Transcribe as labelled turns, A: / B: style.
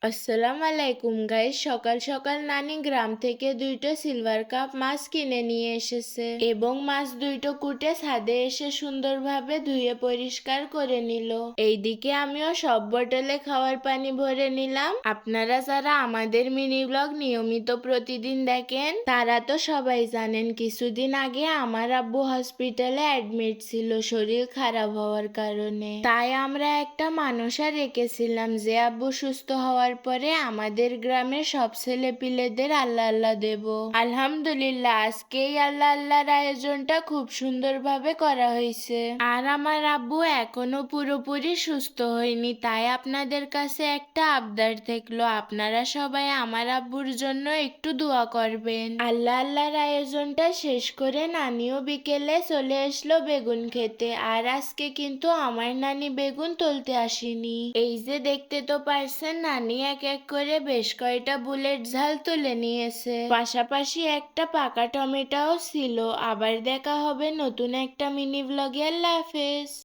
A: আসসালামু আলাইকুম গাইস। সকাল সকাল নানি গ্রাম থেকে দুইটা সিলভার কাপ মাছ কিনে নিয়ে এসেছে এবং মাছ দুইটো কুটে ছাদে এসে সুন্দরভাবে ধুয়ে পরিষ্কার করে নিল। এইদিকে আমিও সব বোতলে খাওয়ার পানি ভরে নিলাম। আপনারা যারা আমাদের মিনি ব্লগ নিয়মিত প্রতিদিন দেখেন তারা তো সবাই জানেন কিছুদিন আগে আমার আব্বু হসপিটালে অ্যাডমিট ছিল শরীর খারাপ হওয়ার কারণে। তাই আমরা একটা মানসা রেখেছিলাম যে আব্বু সুস্থ হওয়ার পরে আমাদের গ্রামের সব ছেলে পিলেদের আল্লাহ আল্লাহ দেব। আলহামদুলিল্লাহ আজকে এই আল্লাহ আল্লাহর আয়োজনটা খুব সুন্দরভাবে করা হয়েছে। আর আমার আব্বু এখনো পুরোপুরি সুস্থ হয়নি, তাই আপনাদের কাছে একটা আবদার থাকলো, আপনারা সবাই আমার আব্বুর জন্য একটু দোয়া করবেন। আল্লাহ আল্লাহর আয়োজনটা শেষ করে নানিও বিকেলে চলে আসলো বেগুন খেতে। আর আজকে কিন্তু আমার নানি বেগুন তুলতে আসেনি। এই যে দেখতে তো পারছেন নানি এক এক করে বেশ কয়টা বুলেট ঝাল তুলে নিয়েছে, পাশাপাশি একটা পাকা টমেটোও ছিল। আবার দেখা হবে নতুন একটা মিনি ব্লগে। আল্লাহ হাফেজ।